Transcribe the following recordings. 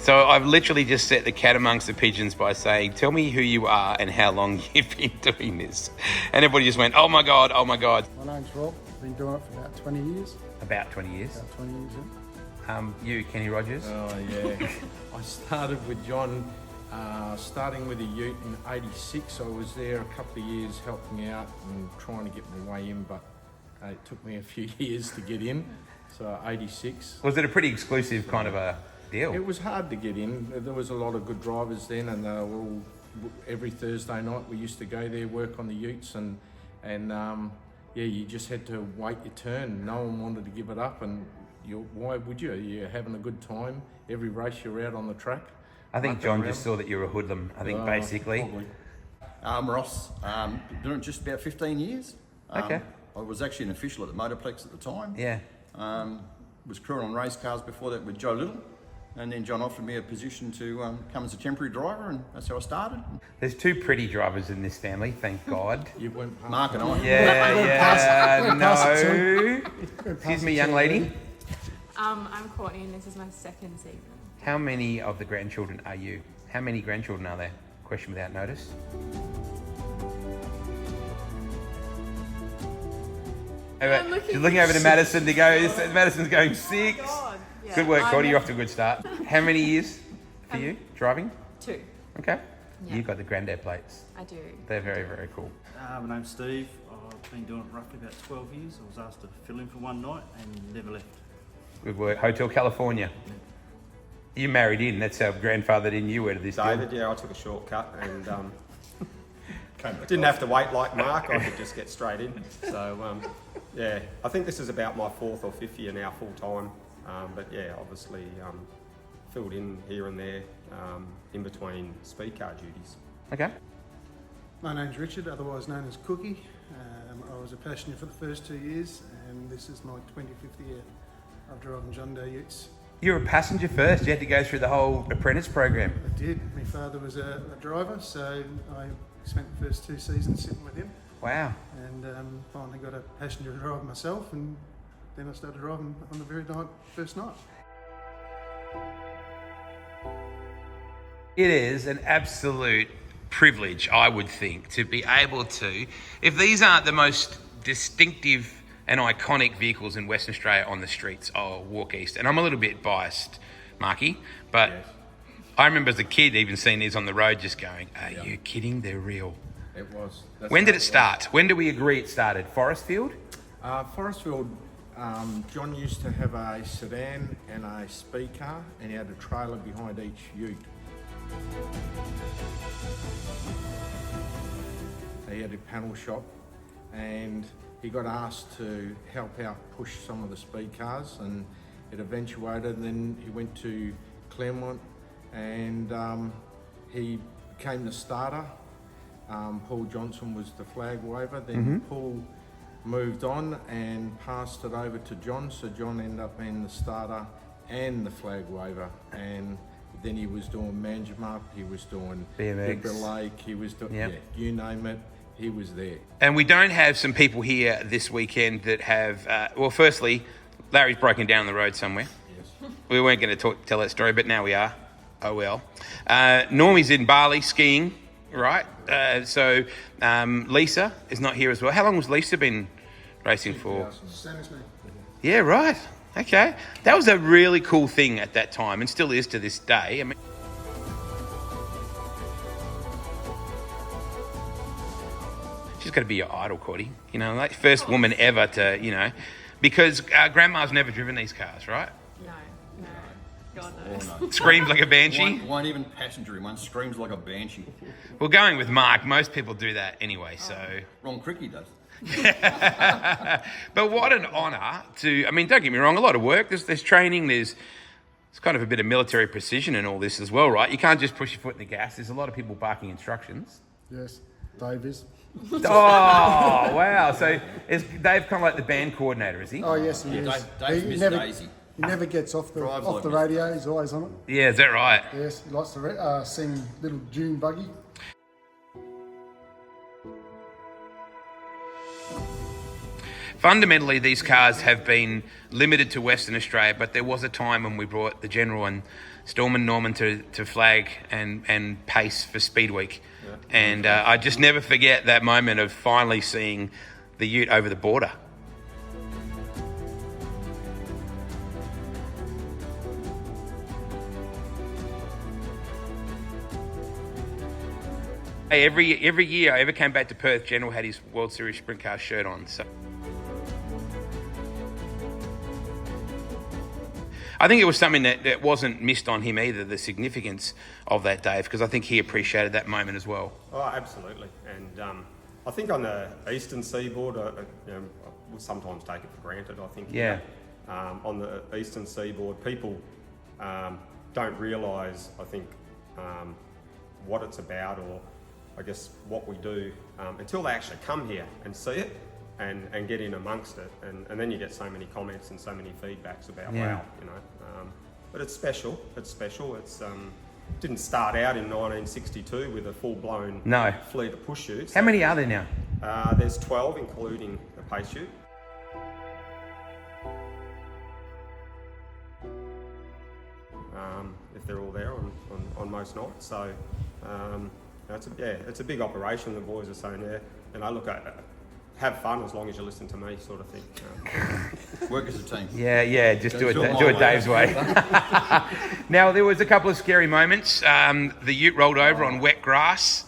So I've literally just set the cat amongst the pigeons by saying, tell me who you are and how long you've been doing this. And everybody just went, oh my God, oh my God. My name's Rob. I've been doing it for about 20 years. About 20 years. About 20 years, yeah. You, Kenny Rogers? Oh, yeah. I started with John, starting with a ute in 86. I was there a couple of years helping out and trying to get my way in, but it took me a few years to get in. So 86. Was it a pretty exclusive kind of a deal? It was hard to get in. There was a lot of good drivers then, and every Thursday night we used to go there, work on the utes, and yeah, you just had to wait your turn. No one wanted to give it up, and why would you? You're having a good time. Every race you're out on the track. I think John just saw that you're a hoodlum, I think, basically. Probably. Ross, been doing it just about 15 years. Okay. I was actually an official at the Motorplex at the time. Yeah. Was crewing on race cars before that with Joe Little. And then John offered me a position to come as a temporary driver, and that's how I started. There's two pretty drivers in this family, thank God. You went past Mark and I. Yeah, no. Excuse me, young lady. I'm Courtney and this is my second season. How many of the grandchildren are you? How many grandchildren are there? Question without notice. She's looking over to Madison to go, Madison's going 6. God. Yeah. Good work, Courtney, you're off to a good start. How many years for you driving? 2. Okay. Yeah. You've got the granddad plates. I do. They're very, very cool. My name's Steve. I've been doing it roughly about 12 years. I was asked to fill in for one night and never left. Good work. Hotel California. You married in, that's how grandfathered in you were to this David, deal. yeah, I took a shortcut and didn't have to wait like Mark, I could just get straight in. So, yeah, I think this is about my 4th or 5th year now full time. But yeah, obviously filled in here and there in between speed car duties. Okay. My name's Richard, otherwise known as Cookie. I was a passenger for the first 2 years, and this is my 25th year of driving John Doe utes. You were a passenger first. You had to go through the whole apprentice program. I did. My father was a driver, so I spent the first 2 seasons sitting with him. Wow. And finally got a passenger to drive myself, and then I started driving on the very first night. It is an absolute privilege, I would think, to be able to, if these aren't the most distinctive and iconic vehicles in Western Australia on the streets, I'll walk east. And I'm a little bit biased, Marky, but yes. I remember as a kid even seeing these on the road just going, are you kidding? They're real. It was. When did it start? When do we agree it started? Forestfield? Forestfield, John used to have a sedan and a speed car, and he had a trailer behind each ute. He had a panel shop, and he got asked to help out push some of the speed cars, and it eventuated, and then he went to Claremont, and he became the starter. Paul Johnson was the flag waver, then Paul moved on and passed it over to John, so John ended up being the starter and the flag waver, and then he was doing Manjimup, he was doing BMX, Bibra Lake, he was doing, you name it, he was there. And we don't have some people here this weekend that have, well, firstly, Larry's broken down the road somewhere. Yes. We weren't going to tell that story, but now we are. Oh well. Normie's in Bali skiing, right? So Lisa is not here as well. How long was Lisa been racing for? Same as me. Yeah, right. Okay. That was a really cool thing at that time and still is to this day. I mean, she's got to be your idol, Cordy. You know, like first woman ever to, you know, because grandma's never driven these cars, right? No. God knows. Oh, no. Screams like a banshee. Won't even passenger in one. Screams like a banshee. Well, going with Mark, most people do that anyway, so... Ron Cricky does. But what an honour to... I mean, don't get me wrong, a lot of work. There's training, there's kind of a bit of military precision and all this as well, right? You can't just push your foot in the gas. There's a lot of people barking instructions. Yes, Dave is. Oh, wow. So is Dave kind of like the band coordinator, is he? Oh, yes, he is. Dave's Miss Daisy. He never gets off the Drives like radio. He's always on it. Yeah, is that right? Yes, he likes to sing Little June Buggy. Fundamentally, these cars have been limited to Western Australia, but there was a time when we brought the General and Storm and Norman to flag and pace for Speed Week. Yeah. And I just never forget that moment of finally seeing the ute over the border. Hey, every year I ever came back to Perth, General had his World Series Sprint Car shirt on. So I think it was something that wasn't missed on him either, the significance of that, Dave, because I think he appreciated that moment as well. Oh, absolutely. And I think on the eastern seaboard, we'll sometimes take it for granted, I think. Yeah. On the eastern seaboard, people don't realise, I think, what it's about, or I guess what we do, until they actually come here and see it and get in amongst it. And then you get so many comments and so many feedbacks about, wow, you know. But it's special. It's didn't start out in 1962 with a full-blown fleet of push utes. How many are there now? There's 12, including the pace ute. If they're all there on most nights. So it's a big operation. The boys are saying there, and I look at have fun as long as you listen to me, sort of thing. Work as a team. Yeah, just do it Dave's way. Now, there was a couple of scary moments. The ute rolled over on wet grass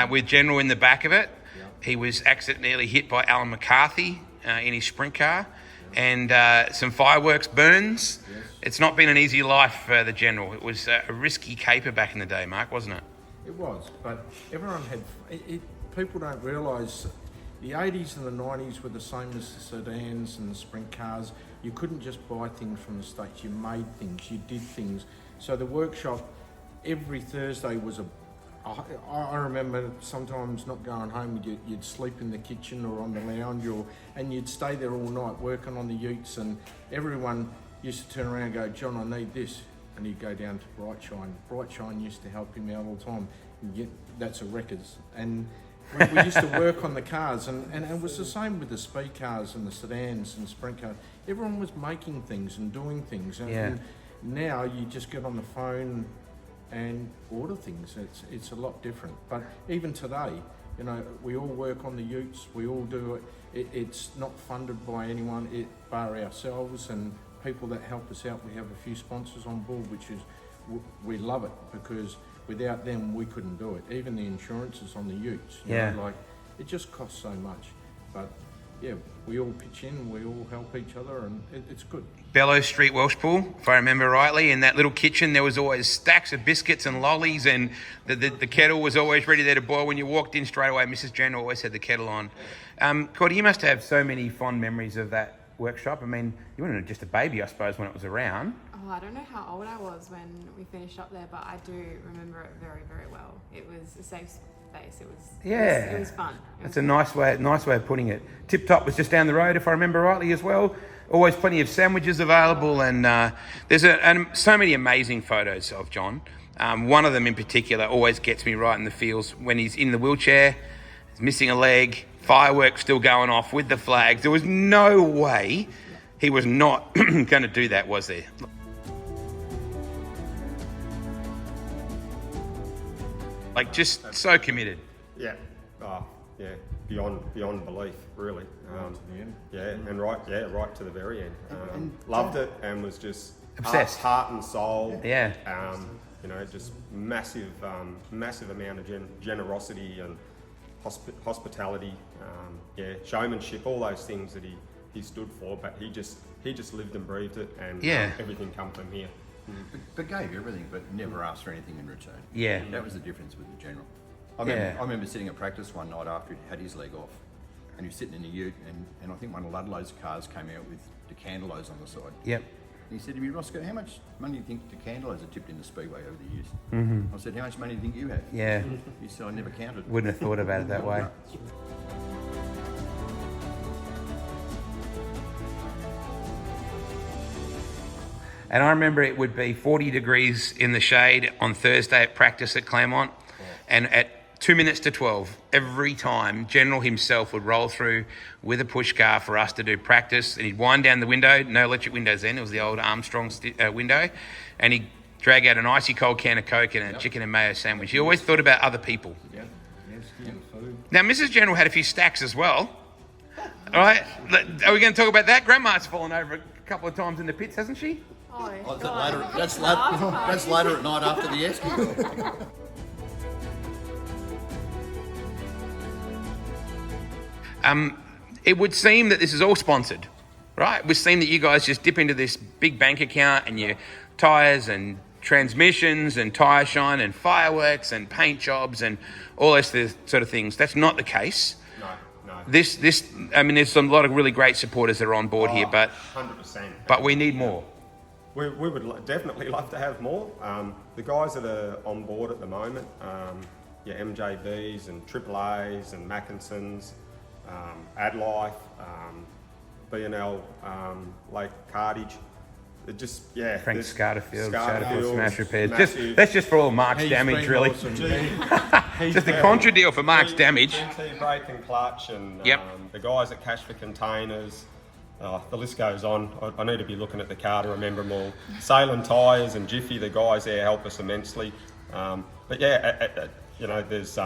with General in the back of it. Yeah. He was accidentally hit by Alan McCarthy in his sprint car, and some fireworks burns. Yes. It's not been an easy life for the General. It was a risky caper back in the day, Mark, wasn't it? It was, but everyone had... people don't realise... The 80s and the 90s were the same as the sedans and the sprint cars. You couldn't just buy things from the States, you made things, you did things. So the workshop, every Thursday was I remember sometimes not going home, you'd sleep in the kitchen or on the lounge, and you'd stay there all night working on the utes, and everyone used to turn around and go, John, I need this. And he'd go down to Brightshine. Brightshine used to help him out all the time. That's a Wreckers. And we used to work on the cars, and it was the same with the speed cars and the sedans and sprint cars. Everyone was making things and doing things, and now you just get on the phone and order things. It's a lot different. But even today, you know, we all work on the utes. We all do it. It's not funded by anyone, bar ourselves and people that help us out. We have a few sponsors on board, which is we love it, because without them, we couldn't do it. Even the insurances on the utes, you know, like, it just costs so much. But yeah, we all pitch in, we all help each other, and it's good. Bellows Street Welshpool, if I remember rightly, in that little kitchen, there was always stacks of biscuits and lollies, and the kettle was always ready there to boil. When you walked in straight away, Mrs. General always had the kettle on. Cordy, you must have so many fond memories of that workshop. I mean, you weren't just a baby, I suppose, when it was around. Oh, I don't know how old I was when we finished up there, but I do remember it very, very well. It was a safe space. It was fun. That's a nice way of putting it. Tip Top was just down the road, if I remember rightly, as well. Always plenty of sandwiches available, and there's so many amazing photos of John. One of them in particular always gets me right in the feels when he's in the wheelchair, he's missing a leg, fireworks still going off with the flags. There was no way he was not going to do that, was there? Like, just so committed. Yeah. Oh, yeah. Beyond belief, really. Right to the end. Yeah, right to the very end. And loved it, and was just obsessed. Heart and soul. Yeah. You know, just massive amount of generosity and hospitality. Showmanship, all those things that he stood for. But he just lived and breathed it, and everything come from here. But gave everything, but never asked for anything in return. Yeah. That was the difference with the General. I remember sitting at practice one night after he'd had his leg off, and he was sitting in a ute, and I think one of Ludlow's cars came out with decandelos on the side. Yep. And he said to me, Roscoe, how much money do you think decandelos are tipped in the Speedway over the years? Mm-hmm. I said, how much money do you think you have? Yeah. He said, I never counted. Wouldn't have thought about it that way. And I remember it would be 40 degrees in the shade on Thursday at practice at Claremont. And at 2 minutes to 12 every time. General himself would roll through with a push car for us to do practice, and he'd wind down the window. No electric windows then. It was the old Armstrong window, and he'd drag out an icy cold can of Coke and a chicken and mayo sandwich. He always thought about other people. Now, Mrs. General had a few stacks as well. All right, are we going to talk about that? Grandma's fallen over a couple of times in the pits, hasn't she? Oh, Oh, is that God. later? That's later at night after the esky. It would seem that this is all sponsored, right? It would seem that you guys just dip into this big bank account and your tyres and transmissions and tyre shine and fireworks and paint jobs and all those sort of things. That's not the case. No. There's a lot of really great supporters that are on board here, but 100%. but we need more. We would definitely love to have more. The guys that are on board at the moment, your MJBs and AAAs and Mackinsons, AdLife, B&L, Lake Cartage. It just, yeah. Frank there's Scarterfield Scarterfield, Smash Repairs. massive. That's just for all Mark's damage, really. Just a contra deal for Mark's damage. GT brake and clutch, and Yep. the guys at Cash for Containers. The list goes on. I need to be looking at the car to remember them all. Salem Tyres and Jiffy, the guys there help us immensely. But yeah, there's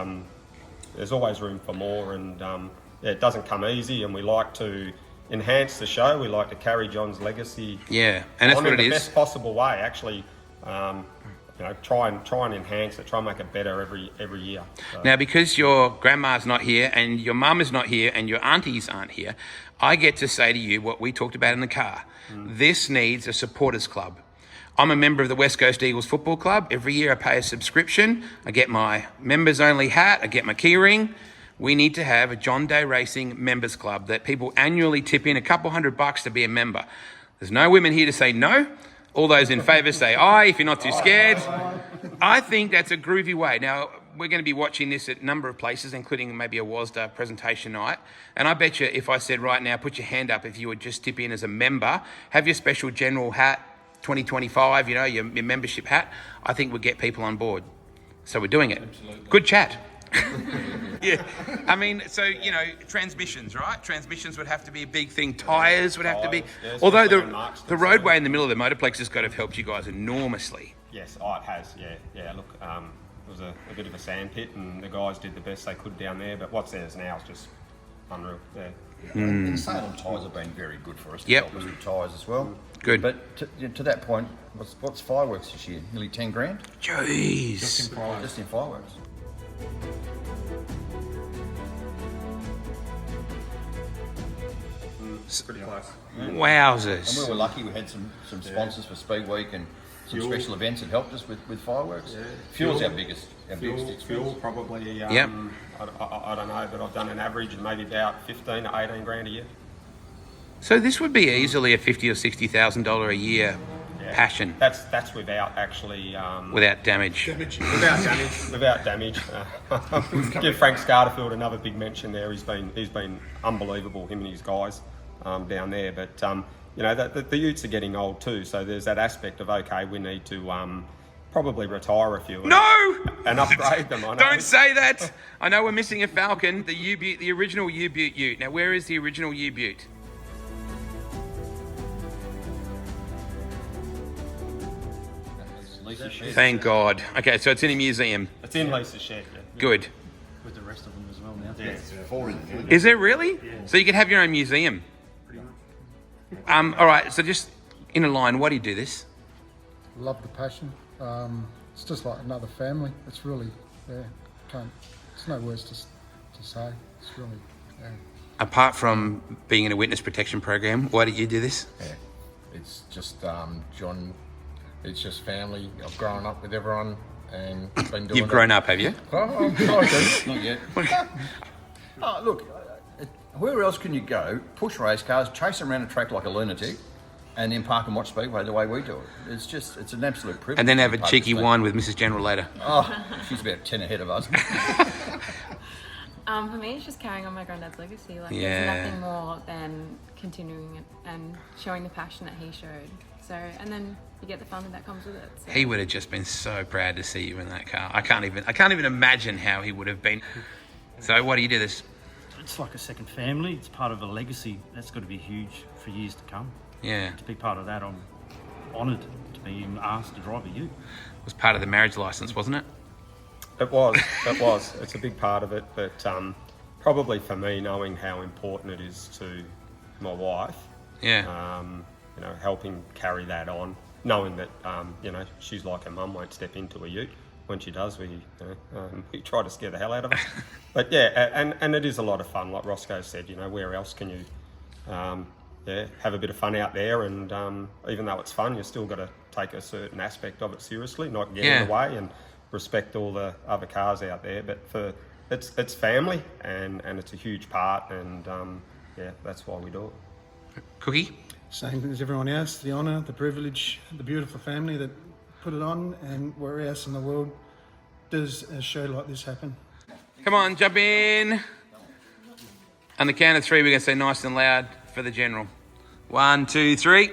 always room for more, and it doesn't come easy. And we like to enhance the show. We like to carry John's legacy. Yeah, and that's on what in it the is. best possible way. Actually, try and enhance it. Try and make it better every year. So. Now, because your grandma's not here and your mum is not here and your aunties aren't here, I get to say to you what we talked about in the car. This needs a supporters club. I'm a member of the West Coast Eagles Football Club. Every year I pay a subscription. I get my members only hat. I get my key ring. We need to have a John Day Racing members club that people annually tip in a couple $100 to be a member. There's no women here to say no. All those in favour say aye if you're not too scared. I think that's a groovy way. Now, we're going to be watching this at a number of places, including maybe a WASDA presentation night. And I bet you if I said right now, put your hand up if you would just tip in as a member, have your special general hat, 2025, your membership hat, I think we'd get people on board. So we're doing it. Absolutely. Good chat. Yeah, transmissions, right? Transmissions would have to be a big thing. Tyres would have to be. Yes, Although Mark's the roadway in the middle of the motorplex has got to have helped you guys enormously. Yes, it has. Yeah. Look, it was a bit of a sand pit, and the guys did the best they could down there. But what's theirs now is just unreal. Yeah. And Salem tyres have been very good for us. To Yep. help us with tyres as well. Good. But to that point, what's fireworks this year? Nearly 10 grand? Jeez. Just in fireworks. Pretty close. And we Wowzers. were lucky we had some sponsors for Speedway and some special events that helped us with fireworks. Yeah. Fuel's our biggest Fuel expense. probably. Yep. I don't know, but I've done an average of maybe about 15 to 18 grand a year. So this would be easily a $50,000 or $60,000 a year passion That's without actually without damage. without damage. Give Frank Scarterfield another big mention there. He's been unbelievable, him and his guys down there. But the utes are getting old too, so there's that aspect of okay, we need to probably retire a few. No! And upgrade them. I know. Don't say that. I know we're missing a Falcon, the U-Butte, the original U-Butte Ute. Now, where is the original U-Butte? Lisa Shed. Thank God. Okay, so it's in a museum. It's in Lisa's shed. Yeah. Good. With the rest of them as well now. Yeah. 4 in the village. Is there really? So you can have your own museum. Pretty much. All right, so just in a line, why do you do this? Love the passion. It's just like another family. It's really, it's no words to say. It's really, Apart from being in a witness protection program, why do you do this? Yeah, it's just John. It's just family. I've grown up with everyone and been doing. You've grown up, have you? Oh, I'm trying Not yet. Oh, look, where else can you go, push race cars, chase them around a track like a lunatic, and then park and watch Speedway the way we do it? It's an absolute privilege. And then to have be a part of cheeky this wine with Mrs. General later. Oh, she's about 10 ahead of us. For me, it's just carrying on my granddad's legacy. Like, Yeah. there's nothing more than continuing it and showing the passion that he showed. So, and then you get the fun that comes with it. So. He would have just been so proud to see you in that car. I can't even imagine how he would have been. So what do you do this? It's like a second family. It's part of a legacy. That's got to be huge for years to come. Yeah. To be part of that, I'm honoured to be asked to drive a ute. It was part of the marriage license, wasn't it? It was. It's a big part of it, but probably for me, knowing how important it is to my wife, Yeah. you know, helping carry that on, knowing that, you know, she's like her mum, won't step into a ute. When she does, we try to scare the hell out of her. But yeah, and it is a lot of fun. Like Roscoe said, you know, where else can you, have a bit of fun out there? And even though it's fun, you still got to take a certain aspect of it seriously, not get in the way, and respect all the other cars out there. But it's family, and it's a huge part, and that's why we do it. Cookie? Same as everyone else, the honour, the privilege, the beautiful family that put it on, and where else in the world does a show like this happen? Come on, jump in. On the count of three, we're going to say nice and loud for the general. 1, 2, 3.